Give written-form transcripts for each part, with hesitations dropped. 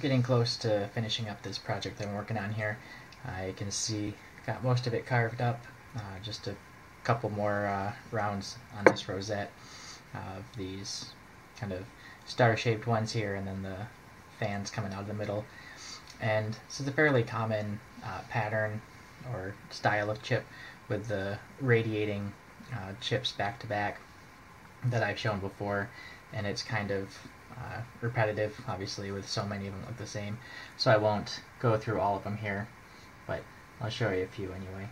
getting close to finishing up this project that I'm working on here. You can see got most of it carved up, just a couple more rounds on this rosette of these kind of star-shaped ones here, and then the fans coming out of the middle. And this is a fairly common pattern or style of chip with the radiating chips back to back that I've shown before, and it's kind of repetitive, obviously, with so many of them look the same. So I won't go through all of them here, but I'll show you a few anyway.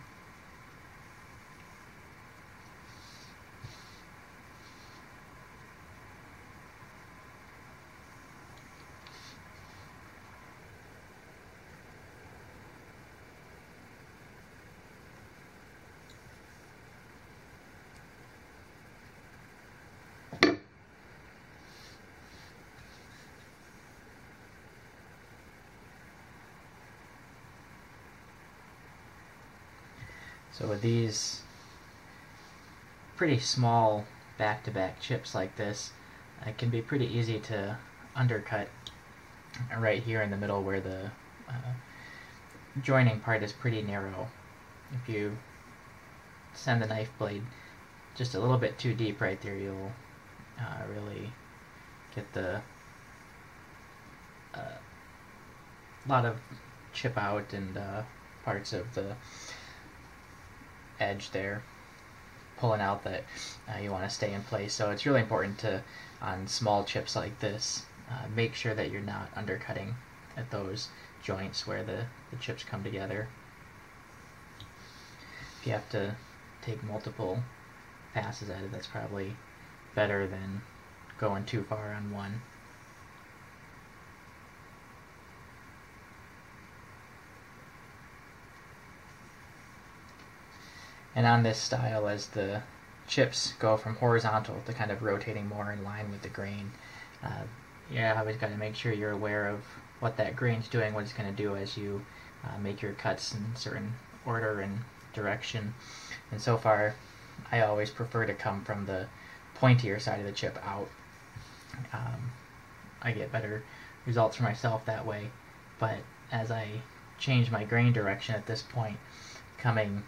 So with these pretty small back-to-back chips like this, it can be pretty easy to undercut right here in the middle where the joining part is pretty narrow. If you send the knife blade just a little bit too deep right there, you'll really get the lot of chip out and parts of the edge there pulling out that you want to stay in place. So it's really important to, on small chips like this, make sure that you're not undercutting at those joints where the chips come together. If you have to take multiple passes at it, that's probably better than going too far on one. And on this style, as the chips go from horizontal to kind of rotating more in line with the grain, you always got to make sure you're aware of what that grain's doing, what it's going to do as you make your cuts in certain order and direction. And so far, I always prefer to come from the pointier side of the chip out. I get better results for myself that way, but as I change my grain direction at this point, coming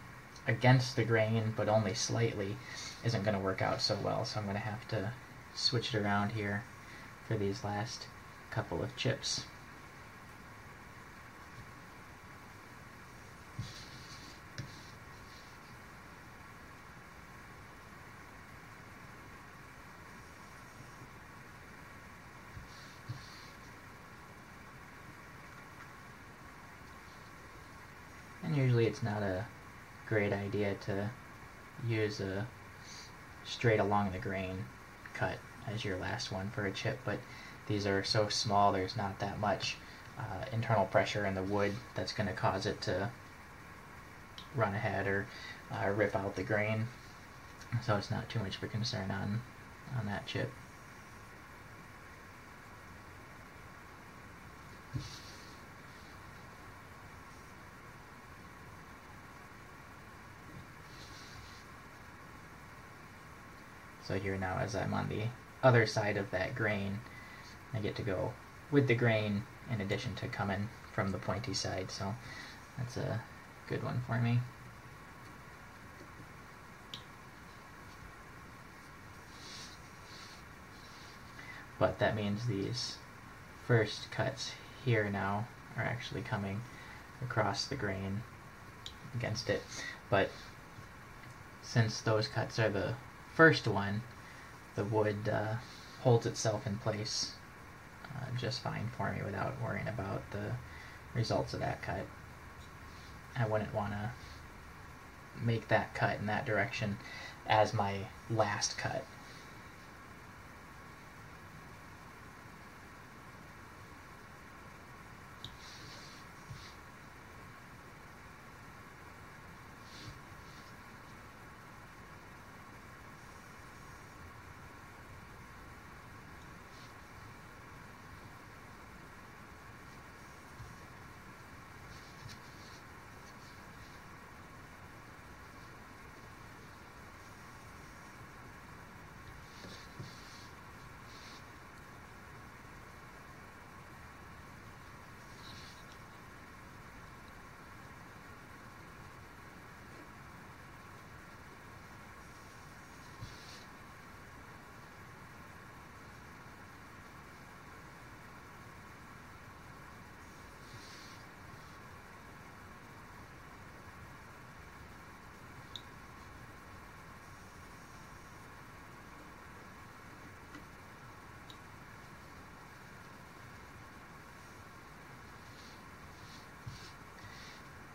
against the grain but only slightly isn't going to work out so well, so I'm going to have to switch it around here for these last couple of chips. And usually it's not a great idea to use a straight along the grain cut as your last one for a chip, but these are so small there's not that much internal pressure in the wood that's going to cause it to run ahead or rip out the grain, so it's not too much of a concern on that chip. So here now, as I'm on the other side of that grain, I get to go with the grain in addition to coming from the pointy side, so that's a good one for me. But that means these first cuts here now are actually coming across the grain against it, but since those cuts are the first one, the wood holds itself in place just fine for me without worrying about the results of that cut. I wouldn't want to make that cut in that direction as my last cut.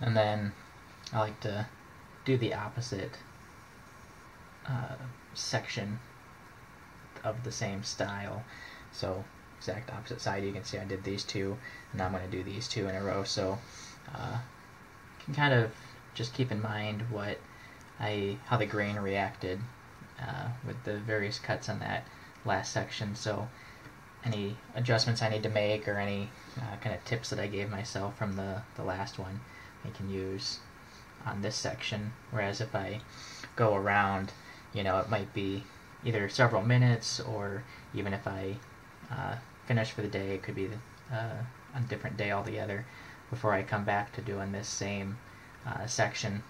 And then I like to do the opposite section of the same style. So exact opposite side, you can see I did these two, and now I'm going to do these two in a row. So you can kind of just keep in mind how the grain reacted with the various cuts on that last section. So any adjustments I need to make, or any kind of tips that I gave myself from the last one, I can use on this section. Whereas if I go around, it might be either several minutes, or even if I finish for the day, it could be a different day altogether before I come back to doing this same section,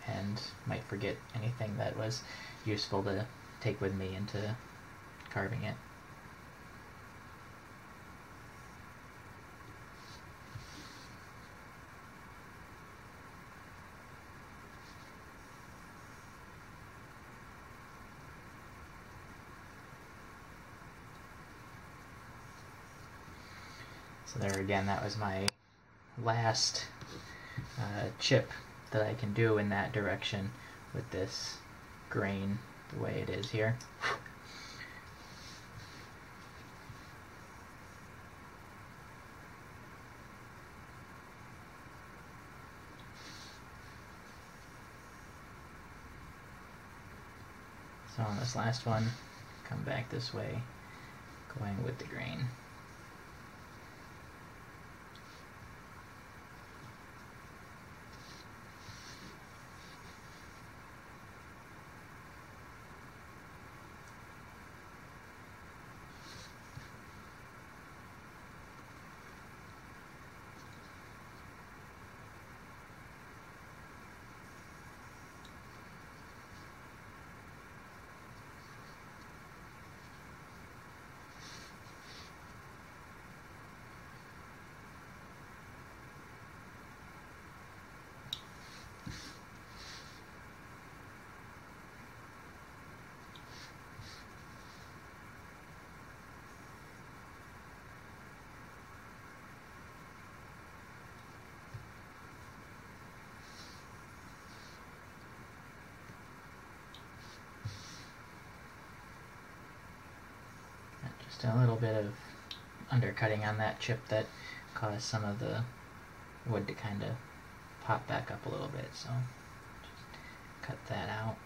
and might forget anything that was useful to take with me into carving it. So there again, that was my last chip that I can do in that direction with this grain the way it is here. So on this last one, come back this way, going with the grain. Just a little bit of undercutting on that chip that caused some of the wood to kind of pop back up a little bit, so just cut that out.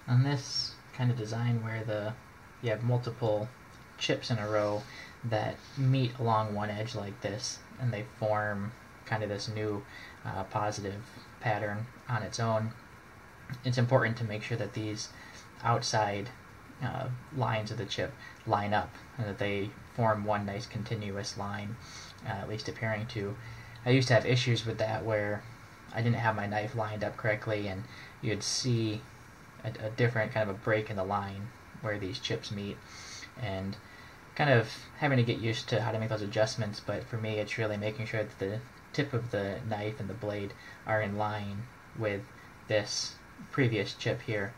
On this kind of design where you have multiple chips in a row that meet along one edge like this, and they form kind of this new positive pattern on its own, it's important to make sure that these outside lines of the chip line up, and that they form one nice continuous line, at least appearing to. I used to have issues with that where I didn't have my knife lined up correctly, and you'd see a different kind of a break in the line where these chips meet, and kind of having to get used to how to make those adjustments. But for me, it's really making sure that the tip of the knife and the blade are in line with this previous chip here,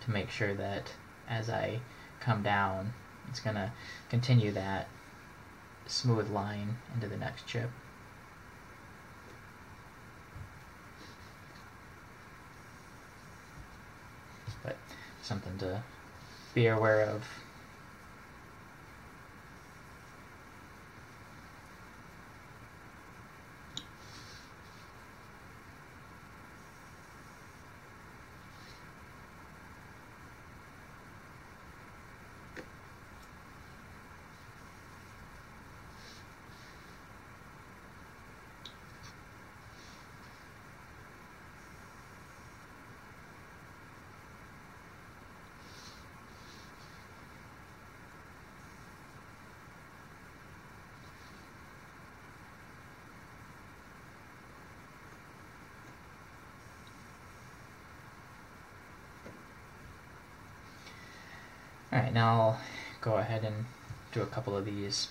to make sure that as I come down, it's going to continue that smooth line into the next chip. But something to be aware of. Alright, now I'll go ahead and do a couple of these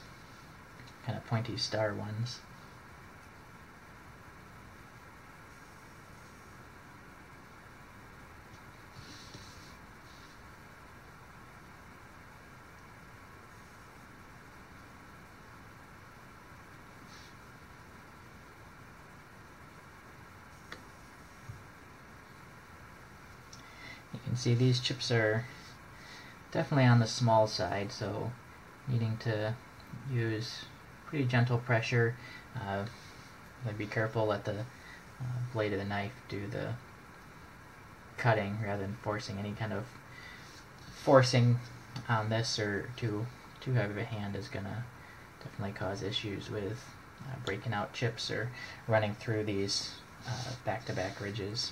kind of pointy star ones. You can see these chips are definitely on the small side, so needing to use pretty gentle pressure. Be careful, let the blade of the knife do the cutting rather than forcing. Any kind of forcing on this or too heavy of a hand is going to definitely cause issues with breaking out chips or running through these back-to-back ridges.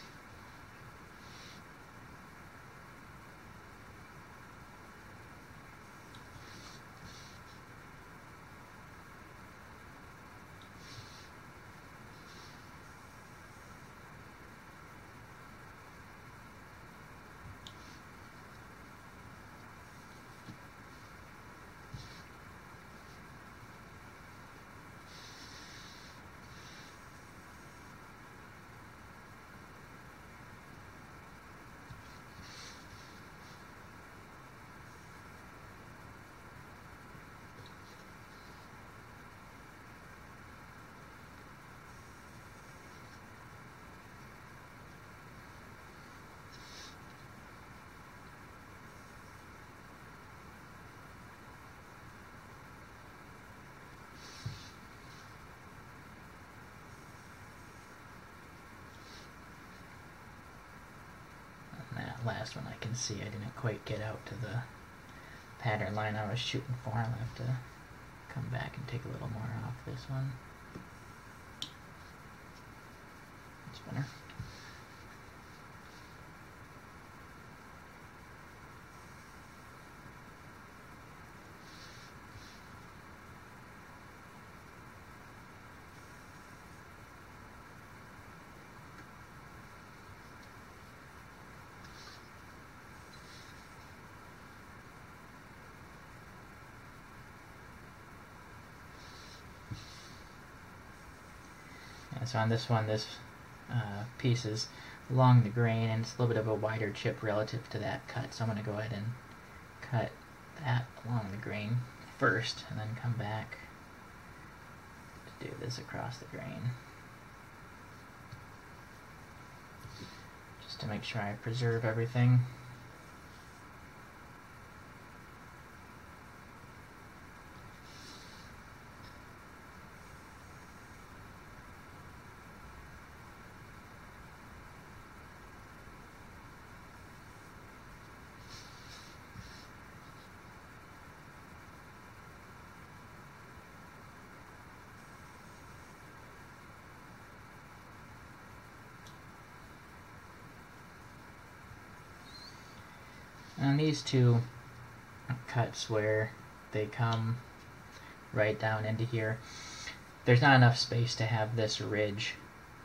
Last one I can see I didn't quite get out to the pattern line I was shooting for. I'll have to come back and take a little more off this one. Spinner. So on this one, this piece is along the grain, and it's a little bit of a wider chip relative to that cut. So I'm going to go ahead and cut that along the grain first, and then come back to do this across the grain, just to make sure I preserve everything. And these two cuts where they come right down into here, there's not enough space to have this ridge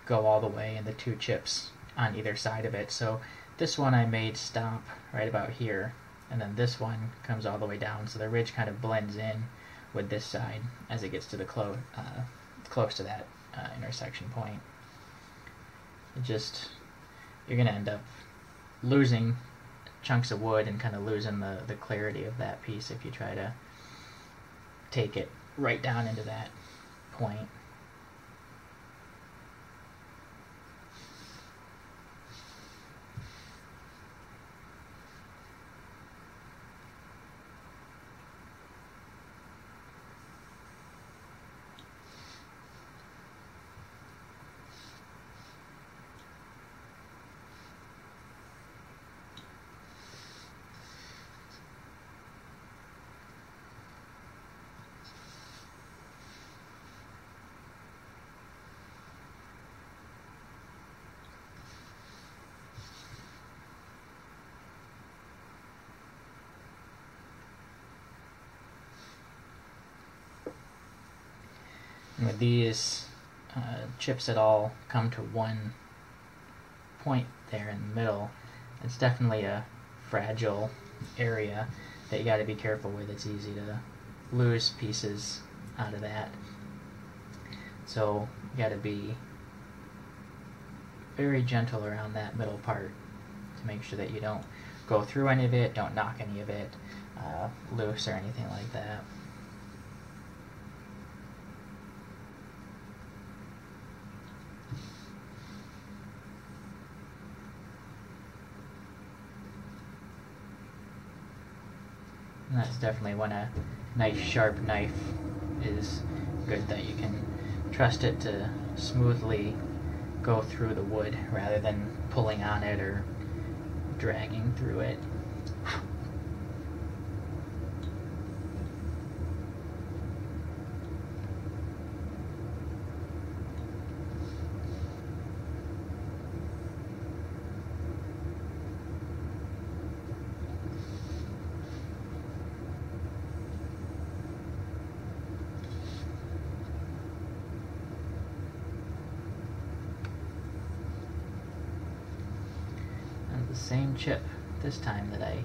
go all the way and the two chips on either side of it. So this one I made stop right about here, and then this one comes all the way down, so the ridge kind of blends in with this side as it gets to the close to that intersection point. You're going to end up losing chunks of wood and kind of losing the clarity of that piece if you try to take it right down into that point. And with these chips that all come to one point there in the middle, it's definitely a fragile area. that you got to be careful with. It's easy to lose pieces out of that. So you got to be very gentle around that middle part to make sure that you don't go through any of it, don't knock any of it loose or anything like that. And that's definitely when a nice sharp knife is good, that you can trust it to smoothly go through the wood rather than pulling on it or dragging through it. Same chip this time that I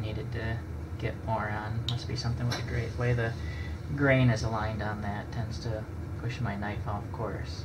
needed to get more on. Must be something with the way the grain is aligned on that tends to push my knife off course.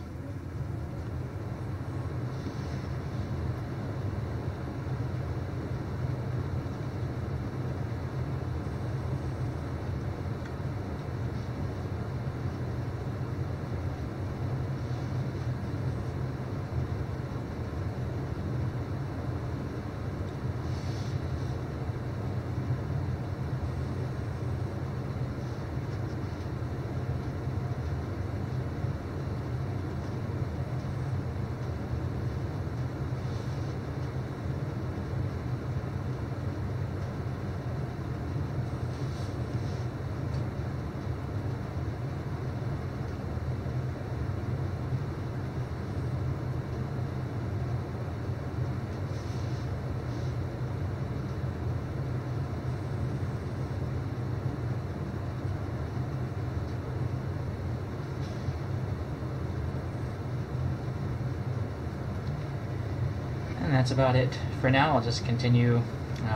And that's about it for now. I'll just continue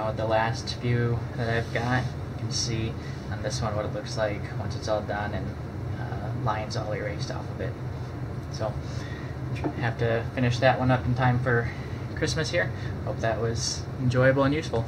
with the last few that I've got. You can see on this one what it looks like once it's all done and lines all erased off of it. So have to finish that one up in time for Christmas here. Hope that was enjoyable and useful.